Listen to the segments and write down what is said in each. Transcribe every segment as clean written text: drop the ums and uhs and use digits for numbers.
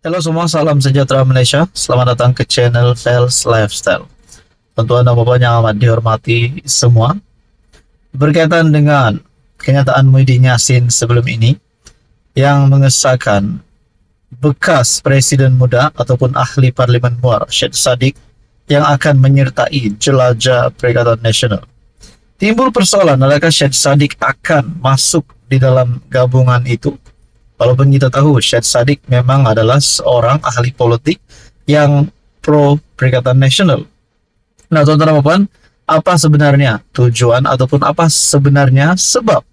Halo semua, salam sejahtera Malaysia. Selamat datang ke channel Fels Lifestyle. Tentu Anda Bapak yang amat dihormati semua. Berkaitan dengan kenyataan Muhyiddin Yassin sebelum ini yang mengesahkan bekas Presiden muda ataupun ahli Parlimen Muar Syed Saddiq yang akan menyertai jelajah Perikatan Nasional. Timbul persoalan, adakah Syed Saddiq akan masuk di dalam gabungan itu? Walaupun kita tahu Syed Saddiq memang adalah seorang ahli politik yang pro Perikatan Nasional. Nah, tuan-tuan dan puan, apa sebenarnya tujuan ataupun apa sebenarnya sebab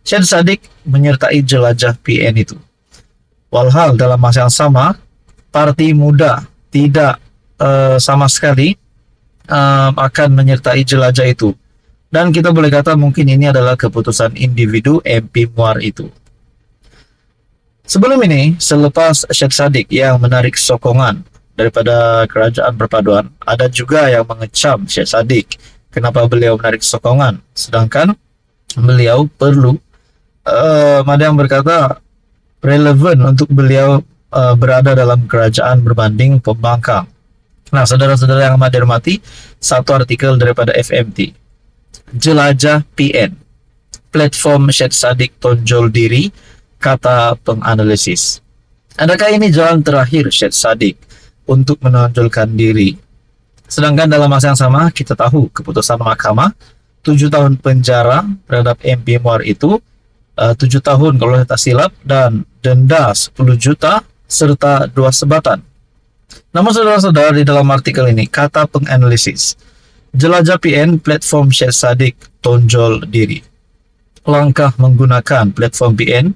Syed Saddiq menyertai jelajah PN itu? Walhal dalam masa yang sama, Parti Muda tidak sama sekali akan menyertai jelajah itu. Dan kita boleh kata mungkin ini adalah keputusan individu MP Muar itu. Sebelum ini, selepas Syed Saddiq yang menarik sokongan daripada Kerajaan Perpaduan, ada juga yang mengecam Syed Saddiq kenapa beliau menarik sokongan, sedangkan beliau perlu, ada yang berkata relevan untuk beliau berada dalam kerajaan berbanding pembangkang. Nah, saudara-saudara yang amat dihormati, satu artikel daripada FMT, Jelajah PN, platform Syed Saddiq tonjol diri, kata penganalisis. Adakah ini jalan terakhir Syed Saddiq untuk menonjolkan diri? Sedangkan dalam masa yang sama, kita tahu keputusan mahkamah 7 tahun penjara terhadap MP Muar itu, 7 tahun kalau tak silap, dan denda 10 juta serta 2 sebatan. Namun saudara-saudara, di dalam artikel ini, kata penganalisis, jelajah PN platform Syed Saddiq tonjol diri. Langkah menggunakan platform PN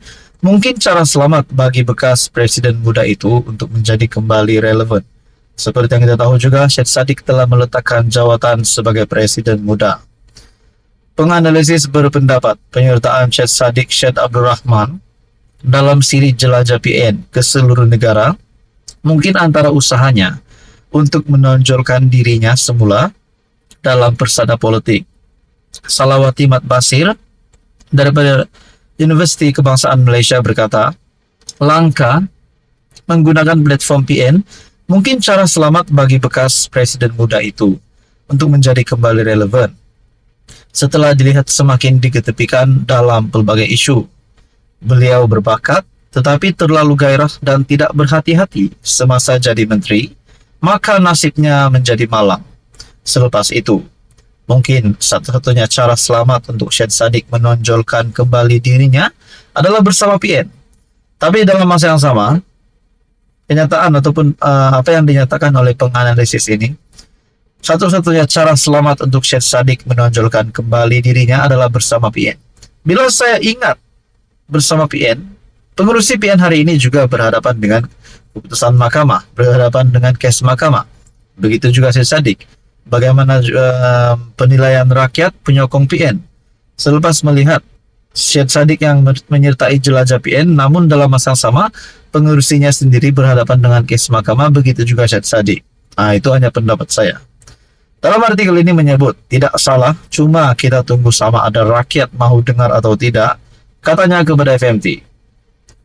mungkin cara selamat bagi bekas Presiden muda itu untuk menjadi kembali relevan. Seperti yang kita tahu juga, Syed Saddiq telah meletakkan jawatan sebagai Presiden muda. Penganalisis berpendapat penyertaan Syed Saddiq Syed Abdul Rahman dalam siri jelajah PN ke seluruh negara mungkin antara usahanya untuk menonjolkan dirinya semula dalam persada politik. Salawati Mat Basir daripada Universiti Kebangsaan Malaysia berkata, langkah menggunakan platform PN mungkin cara selamat bagi bekas Presiden muda itu untuk menjadi kembali relevan setelah dilihat semakin diketepikan dalam pelbagai isu. Beliau berbakat tetapi terlalu gairah dan tidak berhati-hati semasa jadi menteri, maka nasibnya menjadi malang. Selepas itu, mungkin satu-satunya cara selamat untuk Syed Saddiq menonjolkan kembali dirinya adalah bersama PN. Tapi dalam masa yang sama, kenyataan ataupun apa yang dinyatakan oleh penganalisis ini, satu-satunya cara selamat untuk Syed Saddiq menonjolkan kembali dirinya adalah bersama PN. Bila saya ingat bersama PN, pengurusi PN hari ini juga berhadapan dengan keputusan mahkamah, berhadapan dengan kes mahkamah. Begitu juga Syed Saddiq. Bagaimana penilaian rakyat penyokong PN selepas melihat Syed Saddiq yang menyertai jelajah PN, namun dalam masa yang sama pengurusinya sendiri berhadapan dengan kes mahkamah, begitu juga Syed Saddiq. Nah, itu hanya pendapat saya. Dalam artikel ini menyebut tidak salah, cuma kita tunggu sama ada rakyat mau dengar atau tidak, katanya kepada FMT.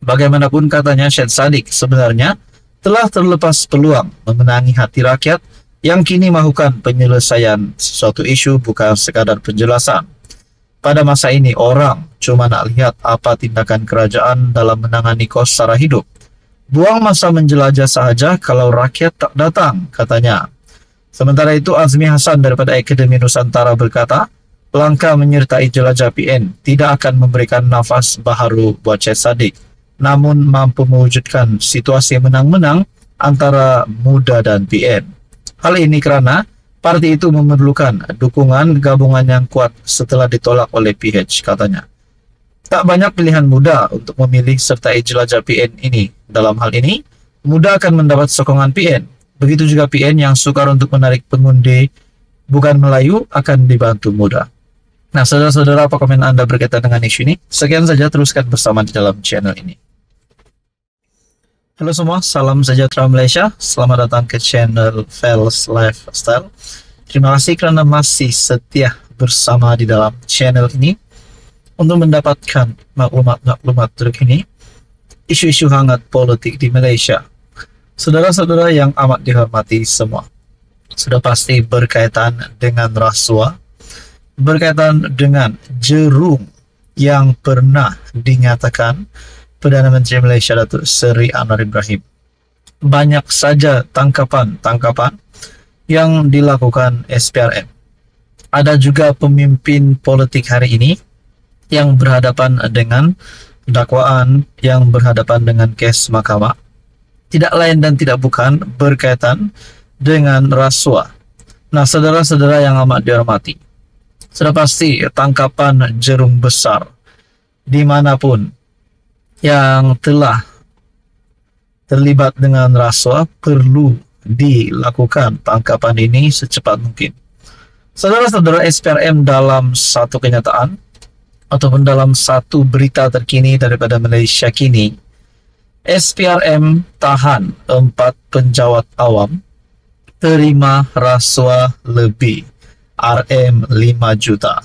Bagaimanapun katanya, Syed Saddiq sebenarnya telah terlepas peluang memenangi hati rakyat yang kini mahukan penyelesaian sesuatu isu, bukan sekadar penjelasan. Pada masa ini orang cuma nak lihat apa tindakan kerajaan dalam menangani kos sara hidup. Buang masa menjelajah sahaja kalau rakyat tak datang, katanya. Sementara itu Azmi Hasan daripada Akademi Nusantara berkata, langkah menyertai jelajah PN tidak akan memberikan nafas baharu buat Syed Saddiq, namun mampu mewujudkan situasi menang-menang antara muda dan PN. Hal ini karena parti itu memerlukan dukungan gabungan yang kuat setelah ditolak oleh PH, katanya. Tak banyak pilihan muda untuk memilih sertai jelajah PN ini. Dalam hal ini, muda akan mendapat sokongan PN. Begitu juga PN yang sukar untuk menarik pengundi bukan Melayu akan dibantu muda. Nah, saudara-saudara, apa komen Anda berkaitan dengan isu ini? Sekian saja, teruskan bersama di dalam channel ini. Halo semua, salam sejahtera Malaysia. Selamat datang ke channel Fels Lifestyle. Terima kasih kerana masih setia bersama di dalam channel ini untuk mendapatkan maklumat-maklumat terkini, isu-isu hangat politik di Malaysia. Saudara-saudara yang amat dihormati semua, sudah pasti berkaitan dengan rasuah, berkaitan dengan Jerung yang pernah dinyatakan Perdana Menteri Malaysia Datuk Seri Anwar Ibrahim. Banyak saja tangkapan-tangkapan yang dilakukan SPRM. Ada juga pemimpin politik hari ini yang berhadapan dengan dakwaan, yang berhadapan dengan kes mahkamah. Tidak lain dan tidak bukan berkaitan dengan rasuah. Nah, saudara-saudara yang amat dihormati, sudah pasti tangkapan Jerung besar dimanapun yang telah terlibat dengan rasuah perlu dilakukan tangkapan ini secepat mungkin. Saudara-saudara, SPRM dalam satu kenyataan ataupun dalam satu berita terkini daripada Malaysia kini, SPRM tahan 4 penjawat awam terima rasuah lebih RM5 juta.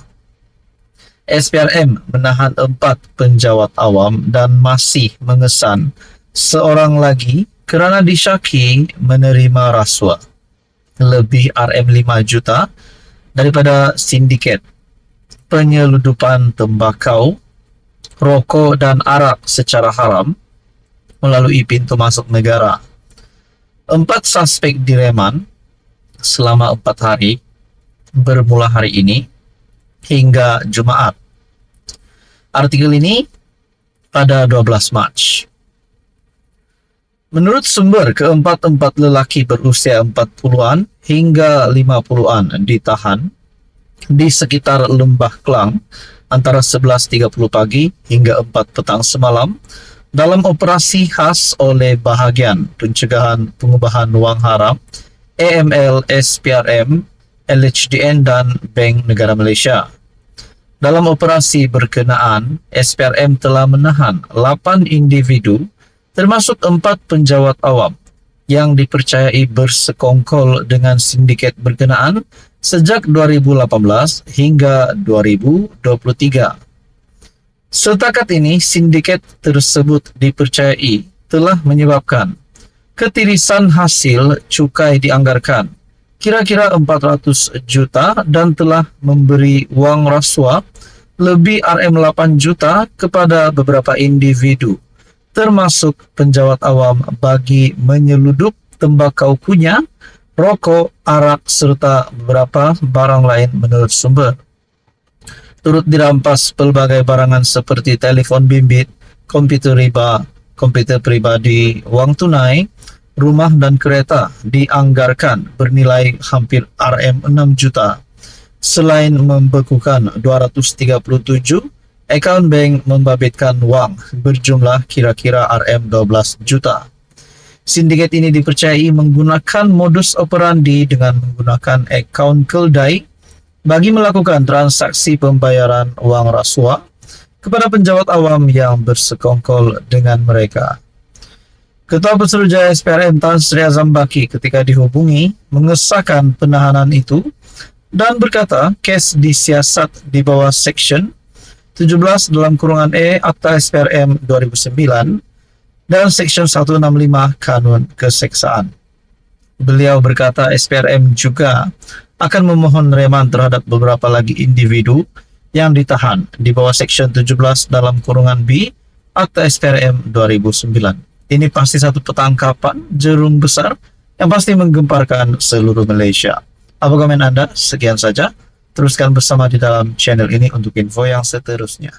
SPRM menahan 4 penjawat awam dan masih mengesan seorang lagi kerana disyaki menerima rasuah lebih RM5 juta daripada sindiket penyeludupan tembakau, rokok dan arak secara haram melalui pintu masuk negara. 4 suspek direman selama 4 hari bermula hari ini hingga Jumaat. Artikel ini pada 12 Mac. Menurut sumber, keempat-empat lelaki berusia 40-an hingga 50-an ditahan di sekitar Lembah Klang antara 11.30 pagi hingga 4 petang semalam dalam operasi khas oleh Bahagian Pencegahan Pengubahan Wang Haram AML SPRM, LHDN dan Bank Negara Malaysia. Dalam operasi berkenaan, SPRM telah menahan 8 individu termasuk 4 penjawat awam yang dipercayai bersekongkol dengan sindiket berkenaan sejak 2018 hingga 2023. Setakat ini, sindiket tersebut dipercayai telah menyebabkan ketirisan hasil cukai dianggarkan kira-kira 400 juta dan telah memberi wang rasuah lebih RM8 juta kepada beberapa individu, termasuk penjawat awam bagi menyeludup tembakau kunyah, rokok, arak serta beberapa barang lain menurut sumber. Turut dirampas pelbagai barangan seperti telefon bimbit, komputer riba, komputer pribadi, wang tunai, rumah dan kereta dianggarkan bernilai hampir RM6 juta. Selain membekukan 237 akaun bank membabitkan wang berjumlah kira-kira RM12 juta. Sindiket ini dipercayai menggunakan modus operandi dengan menggunakan akaun keldai bagi melakukan transaksi pembayaran wang rasuah kepada penjawat awam yang bersekongkol dengan mereka. Ketua Pesuruhjaya SPRM Tan Sri Azam Baki ketika dihubungi mengesahkan penahanan itu dan berkata kes disiasat di bawah Seksyen 17 dalam kurungan E Akta SPRM 2009 dan Seksyen 165 Kanun Keseksaan. Beliau berkata SPRM juga akan memohon reman terhadap beberapa lagi individu yang ditahan di bawah Seksyen 17 dalam kurungan B Akta SPRM 2009. Ini pasti satu petangkapan Jerung besar yang pasti menggemparkan seluruh Malaysia. Apa komen Anda? Sekian saja. Teruskan bersama di dalam channel ini untuk info yang seterusnya.